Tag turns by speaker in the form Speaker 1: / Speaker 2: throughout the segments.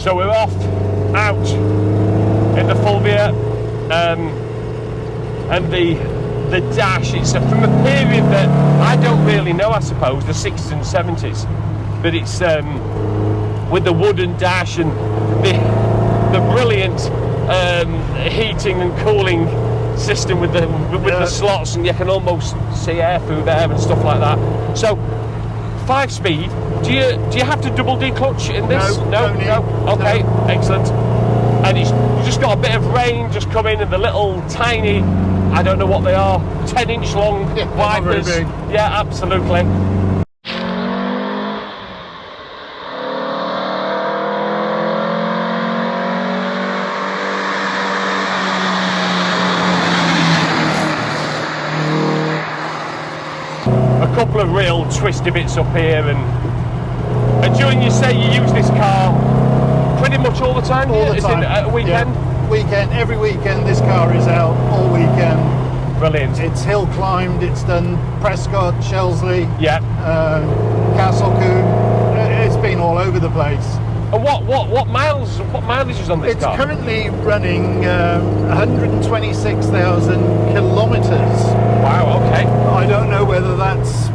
Speaker 1: So we're off out in the Fulvia, and the dash. It's from a period that I don't really know. I suppose the 60s and 70s, but it's with the wooden dash and the brilliant heating and cooling system with the slots, and you can almost see air through there and stuff like that. So 5-speed. Do you have to double declutch in this?
Speaker 2: No.
Speaker 1: Okay, excellent. And you just got a bit of rain just come in, and the little tiny, I don't know what they are, 10-inch long wipers. Yeah, absolutely. A couple of real twisty bits up here, and during, you say you use this car pretty much all the time?
Speaker 2: All the time.
Speaker 1: Is it at a weekend?
Speaker 2: Yeah. Weekend, every weekend this car is out all weekend.
Speaker 1: Brilliant.
Speaker 2: It's hill climbed, it's done Prescott, Shelsley,
Speaker 1: yeah,
Speaker 2: Castle Coombe. It's been all over the place.
Speaker 1: And what mileage is on this car?
Speaker 2: It's currently running 126,000 kilometres.
Speaker 1: Wow, okay.
Speaker 2: I don't know whether that's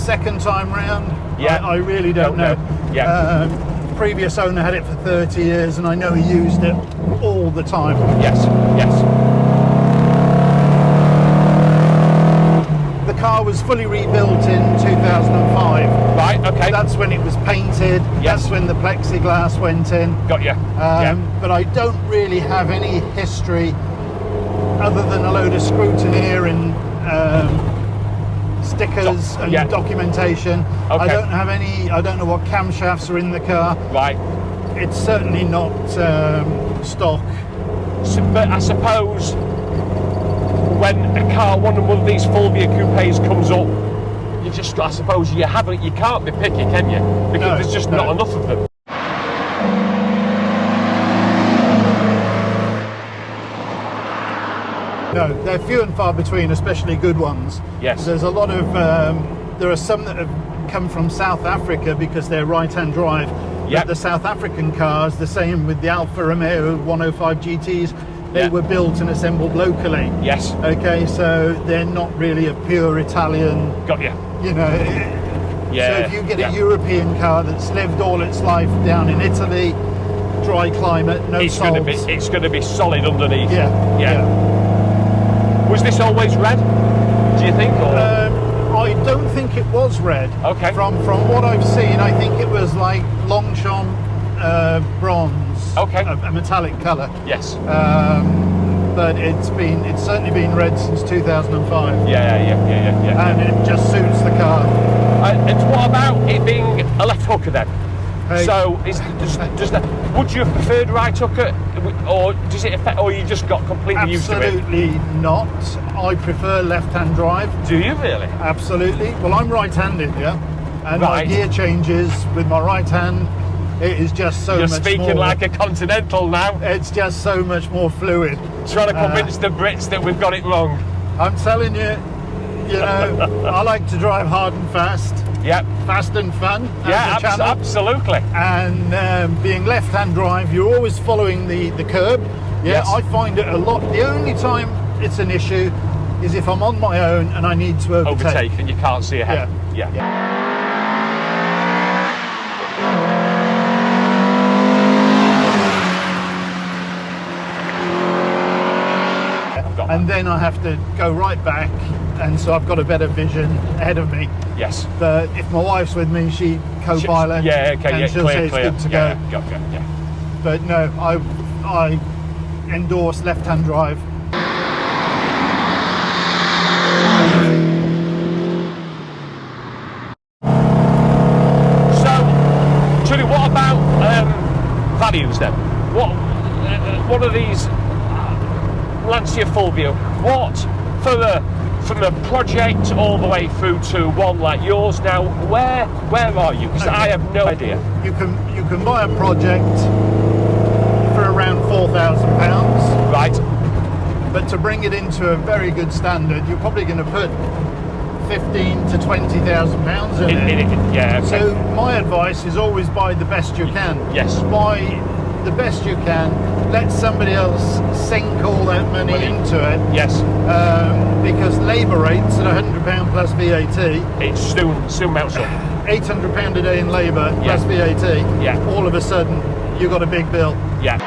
Speaker 2: second time round.
Speaker 1: Yeah.
Speaker 2: I really don't know.
Speaker 1: Yeah.
Speaker 2: Previous owner had it for 30 years, and I know he used it all the time.
Speaker 1: Yes.
Speaker 2: The car was fully rebuilt in 2005.
Speaker 1: Right, okay.
Speaker 2: That's when it was painted.
Speaker 1: Yes.
Speaker 2: That's when the plexiglass went in.
Speaker 1: Got you.
Speaker 2: But I don't really have any history other than a load of scrutineer and stickers and documentation.
Speaker 1: Okay.
Speaker 2: I don't have any. I don't know what camshafts are in the car.
Speaker 1: Right.
Speaker 2: It's certainly not stock.
Speaker 1: So, but I suppose when one of these Fulvia coupes comes up, I suppose you can't be picky, can you? Because there's just not enough of them.
Speaker 2: No, they're few and far between, especially good ones.
Speaker 1: Yes.
Speaker 2: There's a lot of. There are some that have come from South Africa because they're right-hand drive.
Speaker 1: Yep.
Speaker 2: But the South African cars, the same with the Alfa Romeo 105 GTs. They were built and assembled locally.
Speaker 1: Yes.
Speaker 2: Okay, so they're not really a pure Italian.
Speaker 1: Got you.
Speaker 2: You know.
Speaker 1: Yeah.
Speaker 2: So if you get a European car that's lived all its life down in Italy, dry climate,
Speaker 1: it's going to be solid underneath.
Speaker 2: Yeah.
Speaker 1: Was this always red, do you think? Or?
Speaker 2: I don't think it was red.
Speaker 1: Okay.
Speaker 2: From what I've seen, I think it was like Longchamp bronze.
Speaker 1: Okay.
Speaker 2: A metallic colour.
Speaker 1: Yes.
Speaker 2: But it's certainly been red since 2005.
Speaker 1: Yeah.
Speaker 2: And it just suits the car.
Speaker 1: And what about it being a left hooker then?
Speaker 2: Hey.
Speaker 1: So does that? Would you have preferred right hooker, or does it affect, or you just got completely used to it?
Speaker 2: Absolutely not. I prefer left-hand drive.
Speaker 1: Do you really?
Speaker 2: Absolutely. Well, I'm right-handed, yeah, and my gear changes with my right hand. It is just so much more.
Speaker 1: You're speaking like a continental now.
Speaker 2: It's just so much more fluid.
Speaker 1: Trying to convince the Brits that we've got it wrong.
Speaker 2: I'm telling you, I like to drive hard and fast.
Speaker 1: Yep.
Speaker 2: Fast and fun.
Speaker 1: Yeah, absolutely.
Speaker 2: And being left-hand drive, you're always following the curb. Yeah, yes. I find it a lot. The only time it's an issue is if I'm on my own and I need to overtake.
Speaker 1: And you can't see ahead. Yeah.
Speaker 2: And then I have to go right back, and so I've got a better vision ahead of me.
Speaker 1: Yes.
Speaker 2: But if my wife's with me, she co-pilot. And she'll say it's good to go.
Speaker 1: Gotcha.
Speaker 2: But no, I endorse left-hand drive.
Speaker 1: So, Julie, what about values then? What are these Lancia Fulvia? What from a project all the way through to one like yours now? Where are you? Because I have no idea.
Speaker 2: You can buy a project for around £4,000.
Speaker 1: Right.
Speaker 2: But to bring it into a very good standard, you're probably going to put 15 to 20,000 pounds in it.
Speaker 1: Yeah. Okay.
Speaker 2: So my advice is always buy the best you can.
Speaker 1: Yes.
Speaker 2: Buy the best you can. Let somebody else sink all that money into it.
Speaker 1: Yes.
Speaker 2: Because labour rates at £100 plus VAT.
Speaker 1: It soon mounts up.
Speaker 2: £800 a day in labour plus VAT.
Speaker 1: Yeah.
Speaker 2: All of a sudden, you've got a big bill.
Speaker 1: Yeah.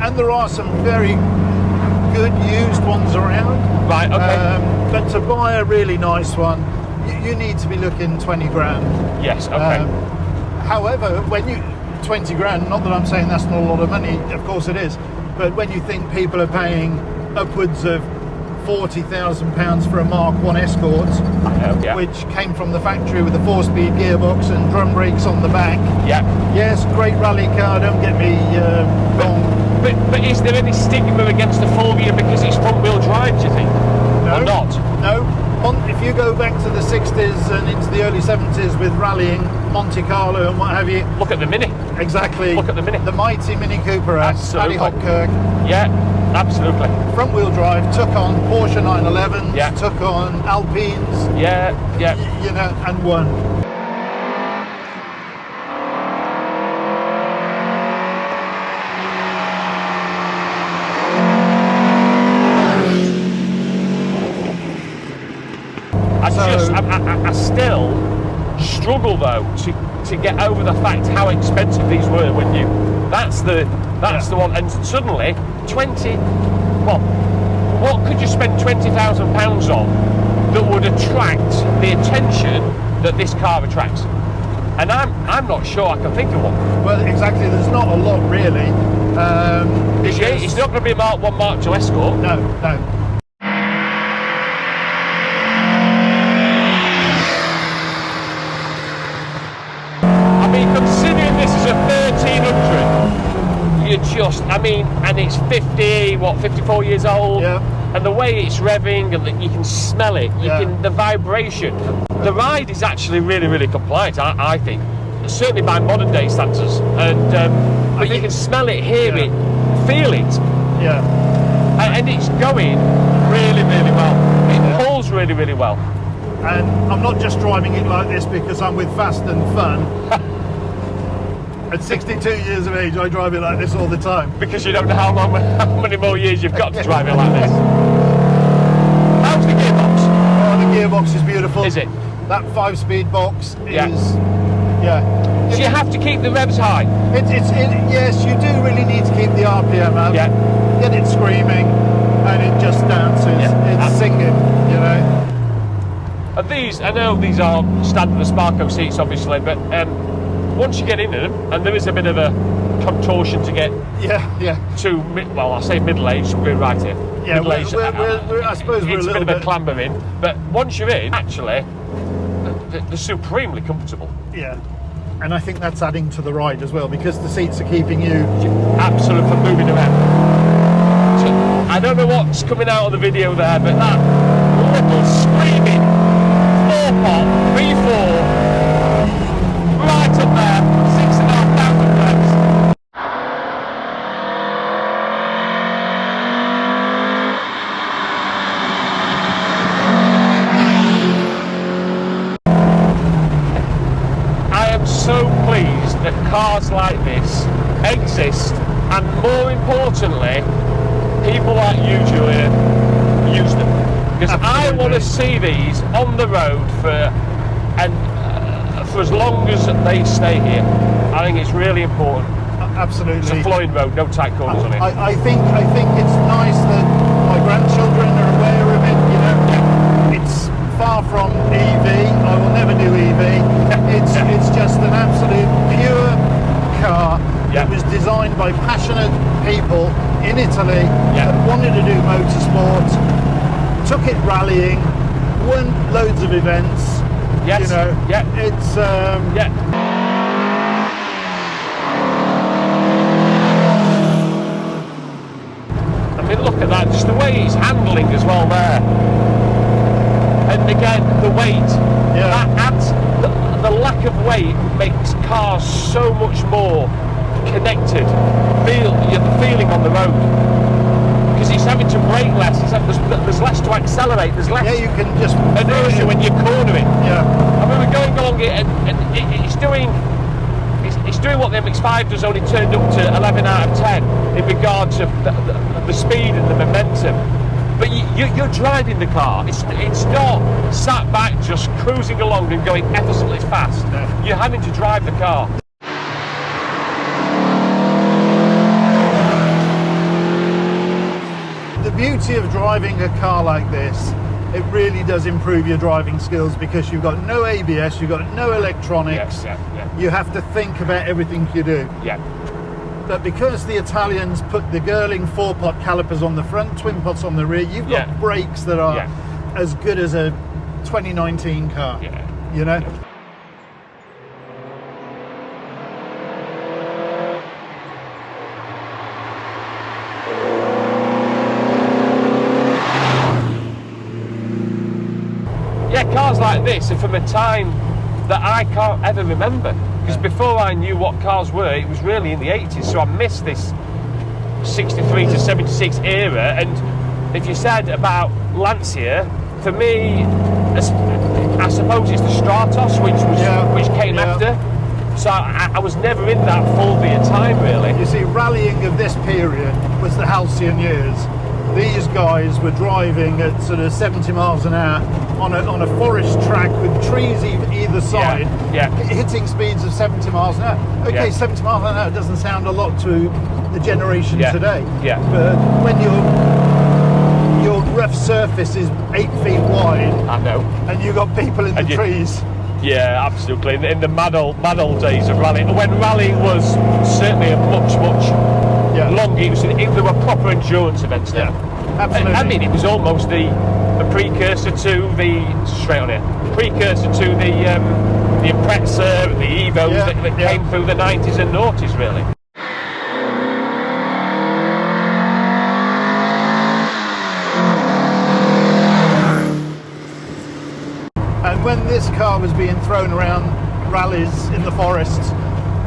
Speaker 2: And there are some very good used ones around.
Speaker 1: Right. Okay.
Speaker 2: But to buy a really nice one, you need to be looking 20 grand.
Speaker 1: Yes. Okay.
Speaker 2: However, when you 20 grand, not that I'm saying that's not a lot of money, of course it is, but when you think people are paying upwards of £40,000 for a Mark 1 Escort, which came from the factory with a 4-speed gearbox and drum brakes on the back.
Speaker 1: Yeah.
Speaker 2: Yes, great rally car, don't get me wrong.
Speaker 1: But is there any stigma against the Fulvia because it's front-wheel drive, do you think?
Speaker 2: No.
Speaker 1: Or not?
Speaker 2: No. If you go back to the 60s and into the early 70s with rallying, Monte Carlo and what have you.
Speaker 1: Look at the Mini.
Speaker 2: Exactly.
Speaker 1: Look at the Mini.
Speaker 2: The mighty Mini Cooper S, Paddy Hopkirk.
Speaker 1: Yeah, absolutely.
Speaker 2: Front wheel drive, took on Porsche 911s,
Speaker 1: Yeah.
Speaker 2: took on Alpines.
Speaker 1: Yeah, yeah.
Speaker 2: You know, and won.
Speaker 1: I still struggle though to get over the fact how expensive these were when you. That's the one, and suddenly 20. Well, what could you spend £20,000 on that would attract the attention that this car attracts? And I'm not sure I can think of one.
Speaker 2: Well, exactly. There's not a lot really.
Speaker 1: It's not going to be a Mark 1, Mark 2 Escort.
Speaker 2: No, no.
Speaker 1: Considering this is a 1300, and it's 54 years old, and the way it's revving, and you can smell it, the vibration, the ride is actually really, really compliant, I think, certainly by modern day standards, and but you can smell it, hear it, feel it, and it's going really, really well. It pulls really, really well.
Speaker 2: And I'm not just driving it like this because I'm with Fast and Fun. At 62 years of age, I drive it like this all the time.
Speaker 1: Because you don't know how many more years you've got to drive it like this. How's the gearbox?
Speaker 2: Oh, the gearbox is beautiful.
Speaker 1: Is it?
Speaker 2: That 5-speed box is...
Speaker 1: So you have to keep the revs high?
Speaker 2: Yes, you do really need to keep the RPM up.
Speaker 1: Yeah.
Speaker 2: Get it screaming, and it just dances. It's singing, you know.
Speaker 1: And these, I know these are standard Sparco seats, obviously, but once you get into them, and there is a bit of a contortion to get to, well, I say middle-aged, we're right here.
Speaker 2: Yeah, I suppose we're a little bit...
Speaker 1: It's a bit of a clamber in, but once you're in, actually, they're supremely comfortable.
Speaker 2: Yeah, and I think that's adding to the ride as well, because the seats are keeping you...
Speaker 1: Absolutely for moving around. So, I don't know what's coming out of the video there, but that little screaming 4-pot V4 right up there, 6,500 revs. I am so pleased that cars like this exist, and more importantly, people like you, Julian, use them. Because I want to see these on the road for as long as they stay here. I think it's really important.
Speaker 2: Absolutely.
Speaker 1: It's a flowing road, no tight corners on it.
Speaker 2: I think it's nice that my grandchildren are aware of it, you know. It's far from EV. I will never do EV. It's just an absolute pure car that was designed by passionate people in Italy that wanted to do motorsport, took it rallying, won loads of events.
Speaker 1: Yes.
Speaker 2: You know, it's
Speaker 1: I mean, look at that, just the way it's handling as well there. And again, the weight. That adds, the lack of weight makes cars so much more connected. The feeling on the road, because he's having to brake less. There's less to accelerate. There's less.
Speaker 2: Yeah, you can just
Speaker 1: inertia when you're cornering.
Speaker 2: Yeah.
Speaker 1: I mean, we're going along it, and it's doing what the MX-5 does, only turned up to 11 out of 10 in regard to the speed and the momentum. But you're driving the car. It's not sat back just cruising along and going effortlessly fast.
Speaker 2: No.
Speaker 1: You're having to drive the car.
Speaker 2: The beauty of driving a car like this, it really does improve your driving skills, because you've got no ABS, you've got no electronics.
Speaker 1: Yeah.
Speaker 2: You have to think about everything you do.
Speaker 1: Yeah.
Speaker 2: But because the Italians put the Girling 4-pot calipers on the front, twin pots on the rear, you've got brakes that are as good as a 2019 car.
Speaker 1: Yeah.
Speaker 2: You know?
Speaker 1: Yeah, cars like this are from a time that I can't ever remember. Because before I knew what cars were, it was really in the 80s, so I missed this 63 to 76 era. And if you said about Lancia, for me, I suppose it's the Stratos, which came after. So I was never in that Fulvia time, really.
Speaker 2: You see, rallying of this period was the halcyon years. These guys were driving at sort of 70 miles an hour on a forest track with trees either side, hitting speeds of 70 miles an hour. Okay, 70 miles an hour doesn't sound a lot to the generation today.
Speaker 1: Yeah.
Speaker 2: But when your rough surface is 8 feet wide,
Speaker 1: I know,
Speaker 2: and you've got people in the trees.
Speaker 1: Yeah, absolutely. In the mad old days of rallying, when rallying was certainly a much longer, there were proper endurance events there.
Speaker 2: Yeah, absolutely.
Speaker 1: I mean, it was almost the precursor to the precursor to the Impreza, the Evos that came through the 90s and noughties, really.
Speaker 2: And when this car was being thrown around rallies in the forests,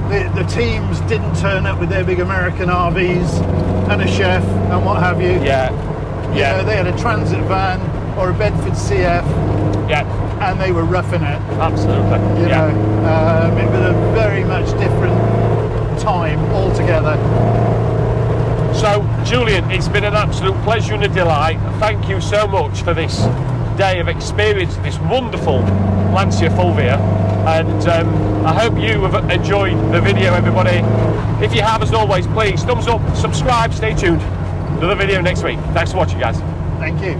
Speaker 2: the teams didn't turn up with their big American RVs and a chef and what have you.
Speaker 1: Yeah.
Speaker 2: You know, they had a transit van or a Bedford CF.
Speaker 1: Yeah.
Speaker 2: And they were roughing it.
Speaker 1: Absolutely.
Speaker 2: You know, it was a very much different time altogether.
Speaker 1: So, Julian, it's been an absolute pleasure and a delight. Thank you so much for this day of experience, this wonderful Lancia Fulvia, and I hope you have enjoyed the video, everybody. If you have, as always, please thumbs up, subscribe, stay tuned. Another video next week. Thanks for watching, guys.
Speaker 2: Thank you.